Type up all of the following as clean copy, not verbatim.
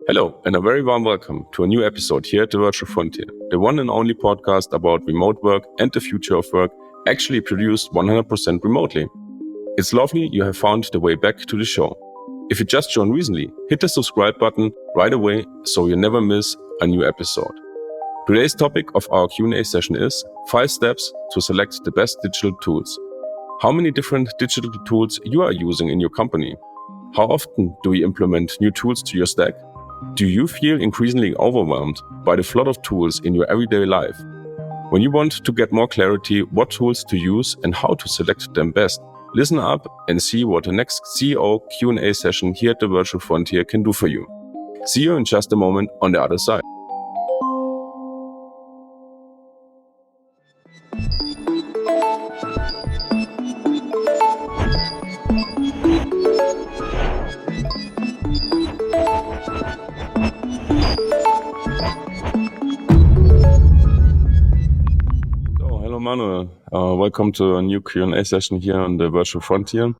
Hello, and a very warm welcome to a new episode here at the Virtual Frontier, the one and only podcast about remote work and the future of work, actually produced 100% remotely. It's lovely you have found the way back to the show. If you just joined recently, hit the subscribe button right away so you never miss a new episode. Today's topic of our Q&A session is 5 steps to select the best digital tools. How many different digital tools you are using in your company? How often do you implement new tools to your stack? Do you feel increasingly overwhelmed by the flood of tools in your everyday life? When you want to get more clarity what tools to use and how to select them best, listen up and see what the next CEO Q&A session here at the Virtual Frontier can do for you. See you in just a moment on the other side. Hello Manuel, welcome to a new Q&A session here on the Virtual Frontier.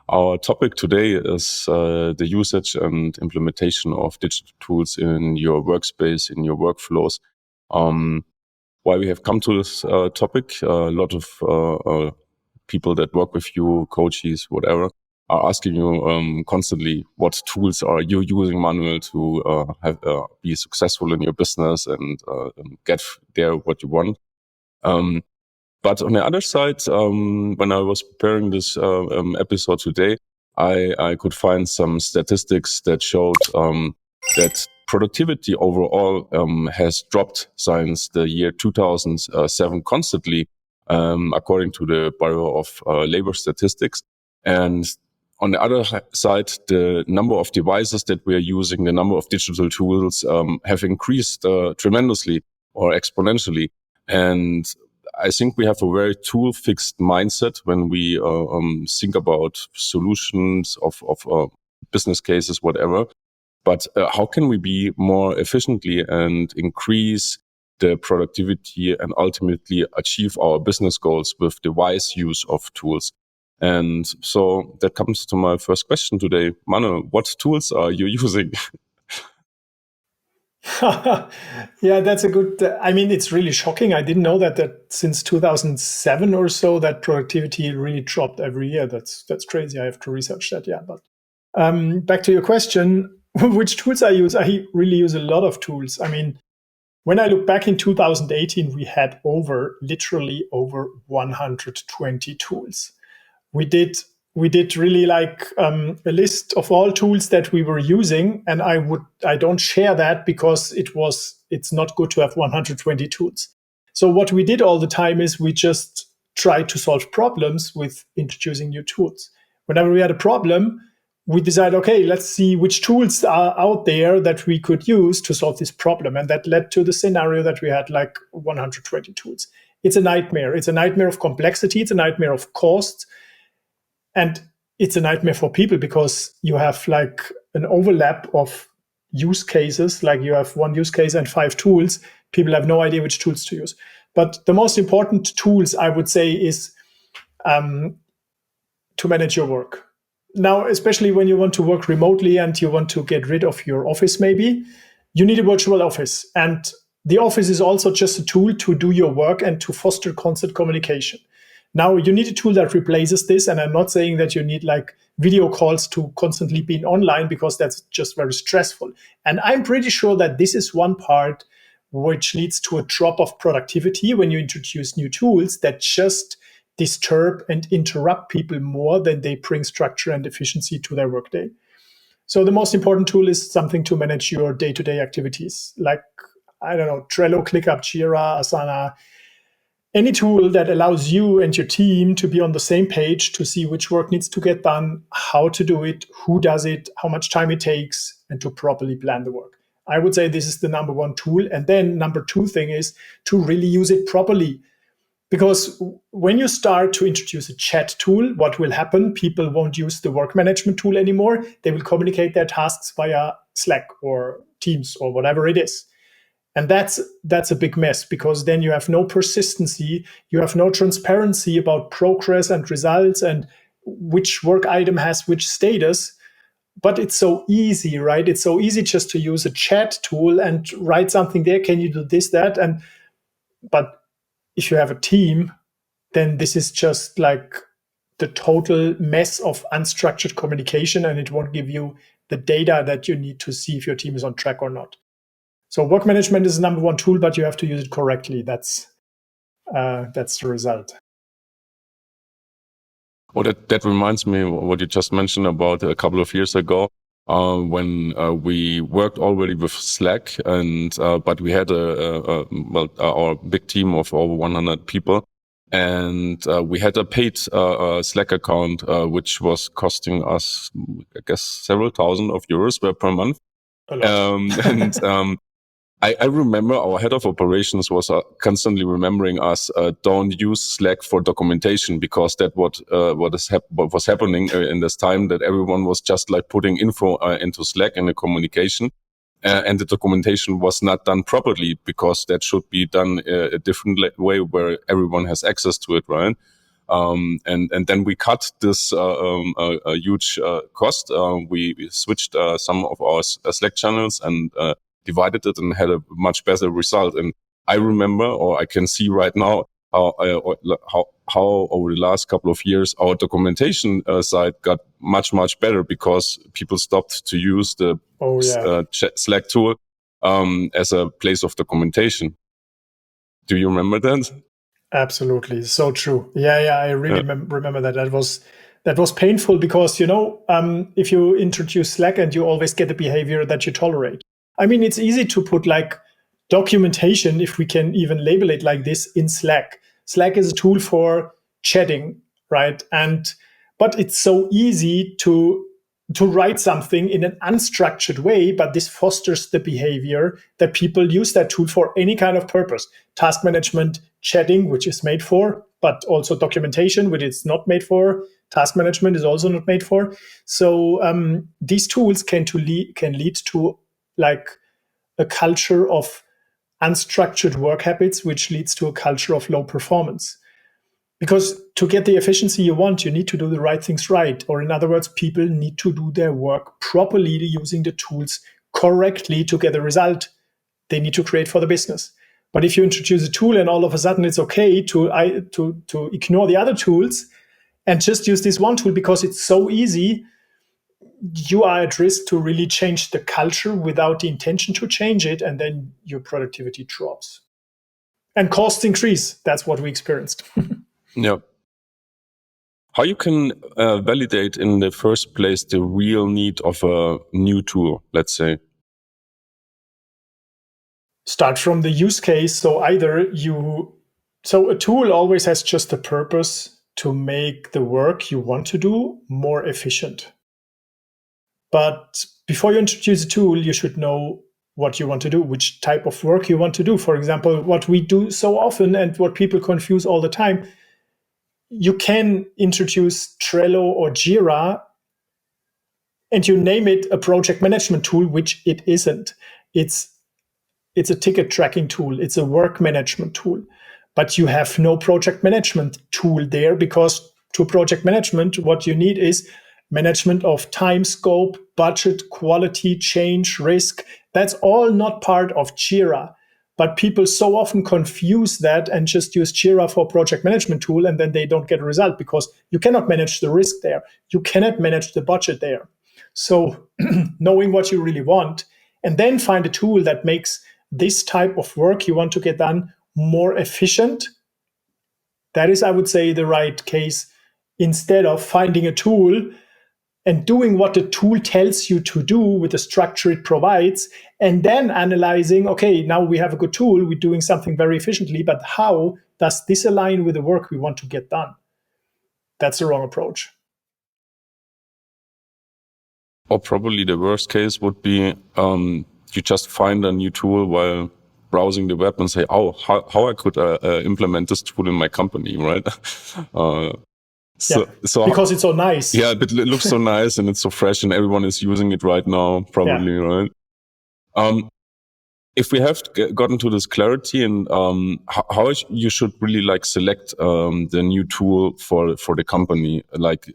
Our topic today is the usage and implementation of digital tools in your workspace, in your workflows. Why we have come to this topic, a lot of people that work with you, coaches, whatever, are asking you constantly what tools are you using, Manuel, to be successful in your business and get there what you want. But on the other side, when I was preparing this episode today, I could find some statistics that showed that productivity overall has dropped since the year 2007 constantly, according to the Bureau of Labor Statistics. And on the other side, the number of devices that we are using, the number of digital tools have increased tremendously or exponentially. And I think we have a very tool-fixed mindset when we think about solutions of business cases, whatever. But how can we be more efficiently and increase the productivity and ultimately achieve our business goals with the wise use of tools? And so that comes to my first question today. Manuel, what tools are you using? Yeah, that's a good. It's really shocking. I didn't know that since 2007 or so, that productivity really dropped every year. That's crazy. I have to research that. Yeah, but back to your question, which tools I use? I really use a lot of tools. When I look back in 2018, we had literally over 120 tools. We did really like a list of all tools that we were using, and I don't share that because it's not good to have 120 tools. So what we did all the time is we just tried to solve problems with introducing new tools. Whenever we had a problem, we decided, okay, let's see which tools are out there that we could use to solve this problem. And that led to the scenario that we had like 120 tools. It's a nightmare. It's a nightmare of complexity. It's a nightmare of cost. And it's a nightmare for people because you have like an overlap of use cases, like you have one use case and 5 tools. People have no idea which tools to use. But the most important tools, I would say, is to manage your work. Now, especially when you want to work remotely and you want to get rid of your office, maybe, you need a virtual office. And the office is also just a tool to do your work and to foster constant communication. Now, you need a tool that replaces this, and I'm not saying that you need like video calls to constantly be online because that's just very stressful. And I'm pretty sure that this is one part which leads to a drop of productivity when you introduce new tools that just disturb and interrupt people more than they bring structure and efficiency to their workday. So the most important tool is something to manage your day-to-day activities, like, I don't know, Trello, ClickUp, Jira, Asana. Any tool that allows you and your team to be on the same page to see which work needs to get done, how to do it, who does it, how much time it takes, and to properly plan the work. I would say this is the number one tool. And then number 2 thing is to really use it properly. Because when you start to introduce a chat tool, what will happen? People won't use the work management tool anymore. They will communicate their tasks via Slack or Teams or whatever it is. And that's a big mess, because then you have no persistency, you have no transparency about progress and results and which work item has which status. But it's so easy, right? It's so easy just to use a chat tool and write something there. Can you do this, that? But if you have a team, then this is just like the total mess of unstructured communication, and it won't give you the data that you need to see if your team is on track or not. So work management is the number one tool, but you have to use it correctly. That's the result. Oh, that reminds me what you just mentioned about a couple of years ago, when we worked already with Slack, and but we had our big team of over 100 people, and we had a paid Slack account, which was costing us, I guess, several thousand of euros per month. A lot. I remember our head of operations was constantly remembering us, don't use Slack for documentation, because that what was happening in this time, that everyone was just like putting info into Slack in the communication, and the documentation was not done properly, because that should be done a different way where everyone has access to it, right? And then we cut this a huge cost. We switched some of our Slack channels and divided it, and had a much better result. And I remember, or I can see right now, how over the last couple of years our documentation side got much better, because people stopped to use the Slack tool as a place of documentation. Do you remember that? Absolutely, so true. Yeah, I really remember that. That was painful, because if you introduce Slack and you always get the behavior that you tolerate. I mean, it's easy to put like documentation, if we can even label it like this, in Slack. Slack is a tool for chatting, right? But it's so easy to write something in an unstructured way, but this fosters the behavior that people use that tool for any kind of purpose. Task management, chatting, which is made for, but also documentation, which it's not made for. Task management is also not made for. So these tools can lead to like a culture of unstructured work habits, which leads to a culture of low performance. Because to get the efficiency you want, you need to do the right things right. Or in other words, people need to do their work properly, using the tools correctly to get the result they need to create for the business. But if you introduce a tool and all of a sudden it's okay to ignore the other tools and just use this one tool because it's so easy, you are at risk to really change the culture without the intention to change it, and then your productivity drops. And costs increase. That's what we experienced. Yeah. How you can validate in the first place the real need of a new tool, let's say? Start from the use case. So a tool always has just the purpose to make the work you want to do more efficient. But before you introduce a tool, you should know what you want to do, which type of work you want to do. For example, what we do so often and what people confuse all the time, you can introduce Trello or Jira and you name it a project management tool, which it isn't. It's a ticket tracking tool. It's a work management tool. But you have no project management tool there, because to project management, what you need is management of time, scope, budget, quality, change, risk. That's all not part of Jira. But people so often confuse that and just use Jira for project management tool, and then they don't get a result, because you cannot manage the risk there. You cannot manage the budget there. So knowing what you really want, and then find a tool that makes this type of work you want to get done more efficient. That is, I would say, the right case, instead of finding a tool and doing what the tool tells you to do with the structure it provides, and then analyzing, okay, now we have a good tool, we're doing something very efficiently, but how does this align with the work we want to get done? That's the wrong approach. Or probably the worst case would be you just find a new tool while browsing the web and say, oh, how I could implement this tool in my company, right? So because it's so nice. Yeah, but it looks so nice and it's so fresh and everyone is using it right now, probably, right? if we have gotten to this clarity and how you should really like select the new tool for the company, like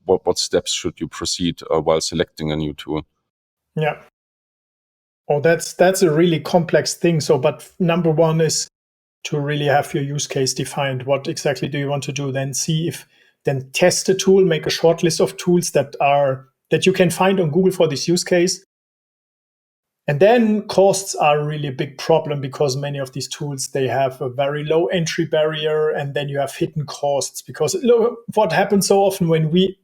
what steps should you proceed while selecting a new tool? Yeah. Oh, that's a really complex thing. So, but number one is to really have your use case defined. What exactly do you want to do? Then test the tool, make a short list of tools that you can find on Google for this use case. And then costs are really a big problem because many of these tools, they have a very low entry barrier, and then you have hidden costs. Because look, what happens so often when we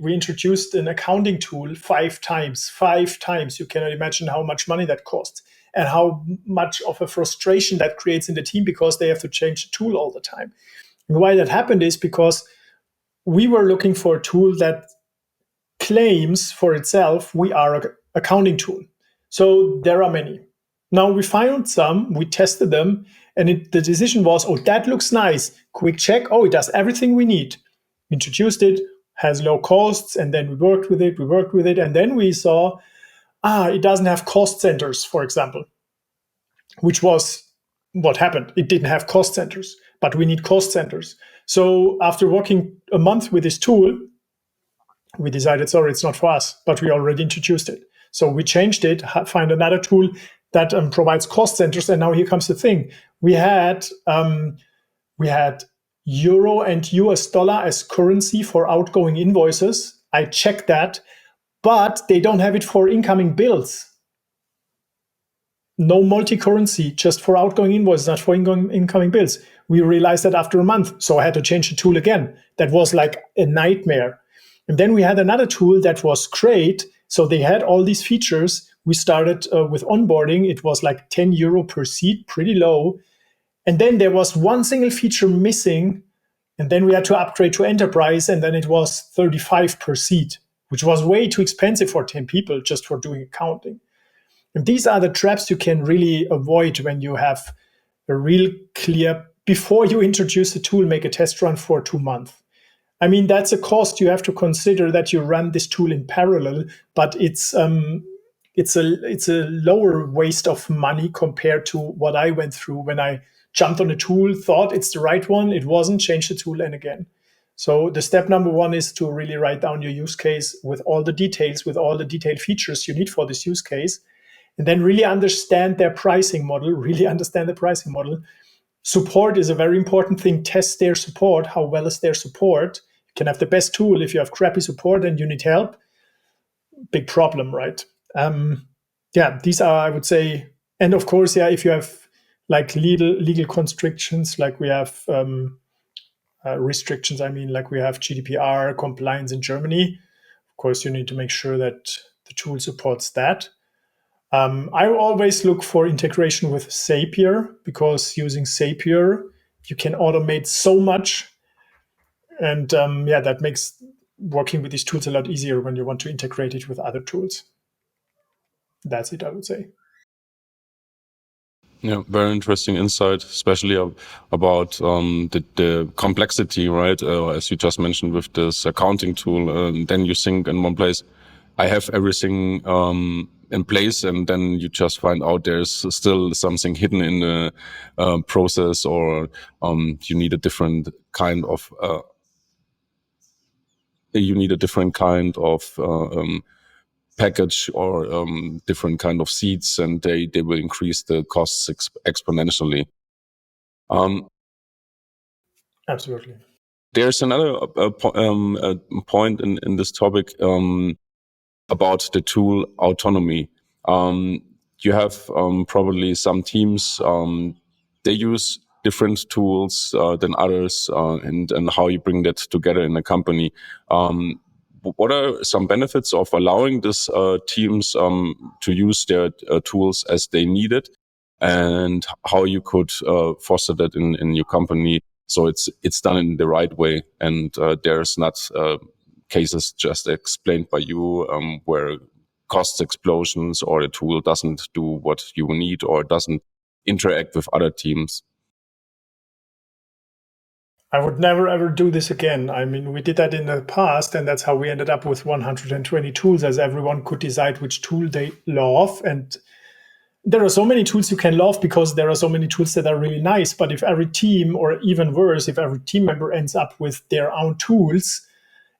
introduced an accounting tool 5 times. You cannot imagine how much money that costs and how much of a frustration that creates in the team because they have to change the tool all the time. And why that happened is because we were looking for a tool that claims for itself we are an accounting tool. So there are many. Now we found some, we tested them, and the decision was, oh, that looks nice. Quick check, oh, it does everything we need. Introduced it, has low costs, and then we worked with it, and then we saw, it doesn't have cost centers, for example, which was what happened. It didn't have cost centers, but we need cost centers. So after working a month with this tool, we decided, sorry, it's not for us, but we already introduced it. So we changed it, find another tool that provides cost centers. And now here comes the thing. We had euro and US dollar as currency for outgoing invoices. I checked that, but they don't have it for incoming bills. No multi-currency, just for outgoing invoices, not for incoming bills. We realized that after a month, so I had to change the tool again. That was like a nightmare. And then we had another tool that was great. So they had all these features. We started with onboarding. It was like 10 euro per seat, pretty low. And then there was one single feature missing. And then we had to upgrade to enterprise. And then it was 35 per seat, which was way too expensive for 10 people just for doing accounting. And these are the traps you can really avoid when you have a real clear, before you introduce the tool, make a test run for 2 months. I mean, that's a cost you have to consider that you run this tool in parallel, but it's a lower waste of money compared to what I went through when I jumped on a tool, thought it's the right one, it wasn't, changed the tool, and again. So the step number one is to really write down your use case with all the details, with all the detailed features you need for this use case, and then really understand their pricing model, Support is a very important thing. Test their support. How well is their support? You can have the best tool if you have crappy support and you need help. Big problem, right? These are, I would say, and of course, if you have like legal constrictions, like we have restrictions. I mean, like we have GDPR compliance in Germany. Of course, you need to make sure that the tool supports that. I always look for integration with Zapier because using Zapier, you can automate so much. And that makes working with these tools a lot easier when you want to integrate it with other tools. That's it, I would say. Yeah, very interesting insight, especially about the complexity, right? As you just mentioned with this accounting tool, then you think in one place, I have everything in place, and then you just find out there's still something hidden in the process, or you need a different kind of package or different kind of seats, and they will increase the costs exponentially. Absolutely. There's another point in this topic about the tool autonomy. You have probably some teams, they use different tools than others, and how you bring that together in a company. What are some benefits of allowing these teams to use their tools as they need it, and how you could foster that in your company so it's done in the right way, and there's not cases just explained by you where cost explosions or the tool doesn't do what you need or doesn't interact with other teams? I would never ever do this again. I mean, we did that in the past, and that's how we ended up with 120 tools, as everyone could decide which tool they love. And there are so many tools you can love because there are so many tools that are really nice. But if every team, or even worse, if every team member ends up with their own tools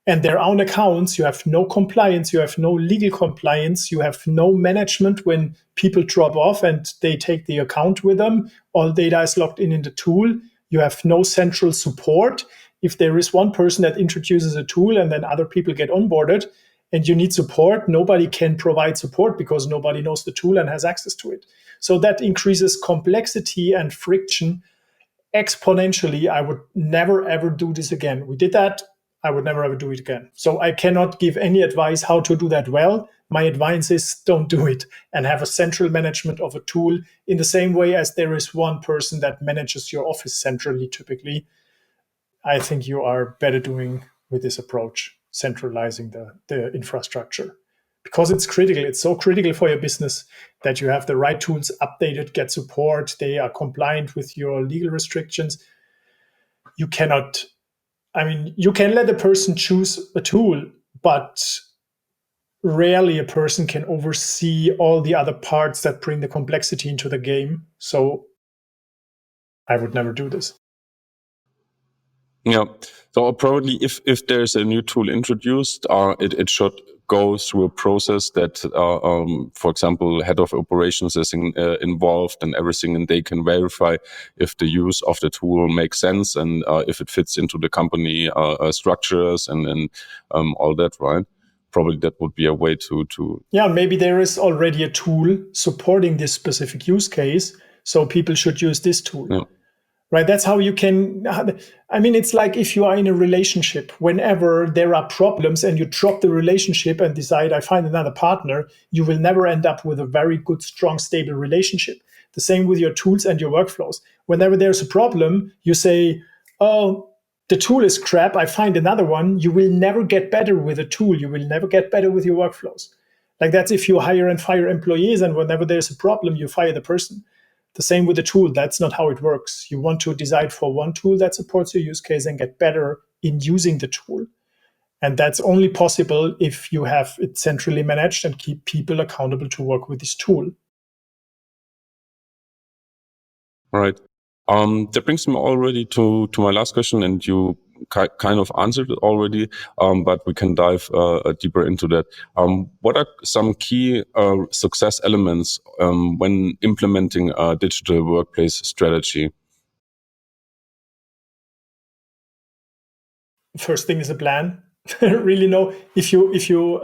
and their own accounts, you have no compliance, you have no legal compliance, you have no management when people drop off and they take the account with them. All data is logged in the tool. You have no central support. If there is one person that introduces a tool and then other people get onboarded and you need support, nobody can provide support because nobody knows the tool and has access to it. So that increases complexity and friction exponentially. I would never, ever do this again. We did that. I would never, ever do it again. So I cannot give any advice how to do that well. My advice is don't do it and have a central management of a tool in the same way as there is one person that manages your office centrally typically. I think you are better doing with this approach, centralizing the infrastructure, because it's critical. It's so critical for your business that you have the right tools updated, get support, they are compliant with your legal restrictions. You cannot, you can let a person choose a tool, but rarely a person can oversee all the other parts that bring the complexity into the game. So I would never do this. Yeah. So probably if there's a new tool introduced, it should go through a process that, for example, head of operations is involved and everything, and they can verify if the use of the tool makes sense and if it fits into the company structures and all that, right? Probably that would be a way to. Yeah, maybe there is already a tool supporting this specific use case, so people should use this tool. Yeah. Right, that's how you can. It's like if you are in a relationship, whenever there are problems and you drop the relationship and decide, I find another partner, you will never end up with a very good, strong, stable relationship. The same with your tools and your workflows. Whenever there's a problem, you say, oh, the tool is crap, I find another one. You will never get better with a tool. You will never get better with your workflows. Like that's if you hire and fire employees, and whenever there's a problem, you fire the person. The same with the tool. That's not how it works. You want to decide for one tool that supports your use case and get better in using the tool. And that's only possible if you have it centrally managed and keep people accountable to work with this tool. All right. That brings me already to my last question, and you kind of answered it already, but we can dive deeper into that. What are some key success elements when implementing a digital workplace strategy? First thing is a plan. Really know if you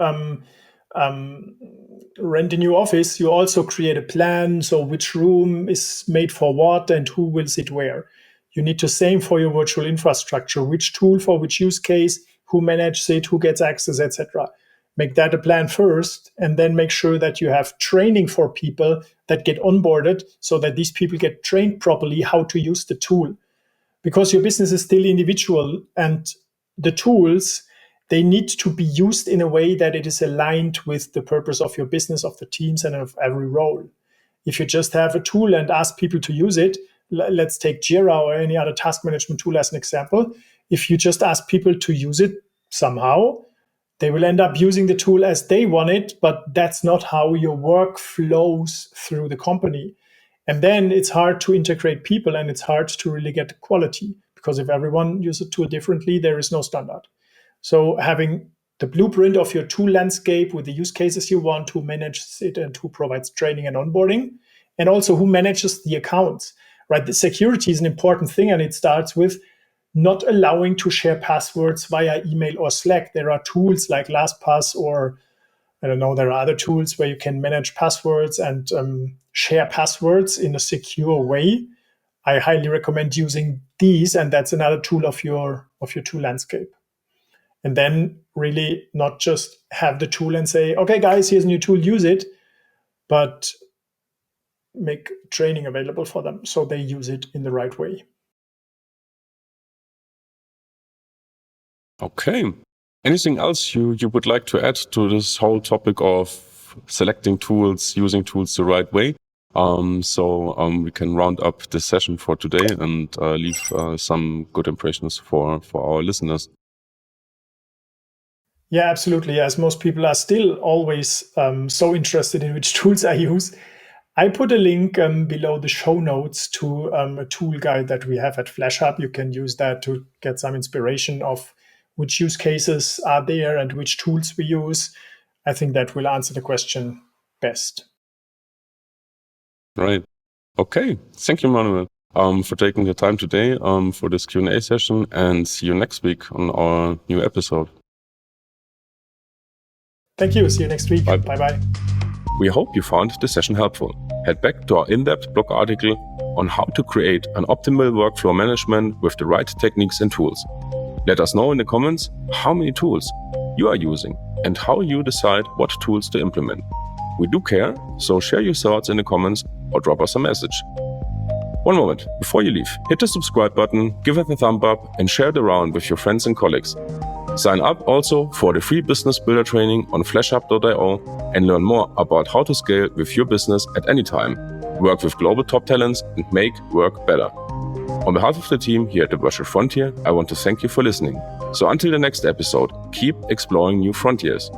rent a new office, you also create a plan. So which room is made for what and who will sit where. You need to same for your virtual infrastructure, which tool for which use case, who manages it, who gets access, etc. Make that a plan first, and then make sure that you have training for people that get onboarded so that these people get trained properly how to use the tool. Because your business is still individual, and the tools, they need to be used in a way that it is aligned with the purpose of your business, of the teams, and of every role. If you just have a tool and ask people to use it, let's take Jira or any other task management tool as an example. If you just ask people to use it somehow, they will end up using the tool as they want it, but that's not how your work flows through the company. And then it's hard to integrate people, and it's hard to really get quality, because if everyone uses a tool differently, there is no standard. So having the blueprint of your tool landscape with the use cases you want, who manages it and who provides training and onboarding, and also who manages the accounts, right? The security is an important thing, and it starts with not allowing to share passwords via email or Slack. There are tools like LastPass, or I don't know, there are other tools where you can manage passwords and share passwords in a secure way. I highly recommend using these, and that's another tool of your tool landscape. And then really not just have the tool and say, okay, guys, here's a new tool, use it, but make training available for them so they use it in the right way. Okay. Anything else you would like to add to this whole topic of selecting tools, using tools the right way? So we can round up this session for today and leave some good impressions for our listeners. Yeah, absolutely. As most people are still always so interested in which tools I use. I put a link below the show notes to a tool guide that we have at FlashHub. You can use that to get some inspiration of which use cases are there and which tools we use. I think that will answer the question best. Right. Okay. Thank you, Manuel, for taking the time today for this Q&A session, and see you next week on our new episode. Thank you. See you next week. Bye-bye. We hope you found the session helpful. Head back to our in-depth blog article on how to create an optimal workflow management with the right techniques and tools. Let us know in the comments how many tools you are using and how you decide what tools to implement. We do care, so share your thoughts in the comments or drop us a message. One moment, before you leave, hit the subscribe button, give it a thumb up, and share it around with your friends and colleagues. Sign up also for the free Business Builder training on flashhub.io and learn more about how to scale with your business at any time, work with global top talents, and make work better. On behalf of the team here at the Virtual Frontier, I want to thank you for listening. So until the next episode, keep exploring new frontiers.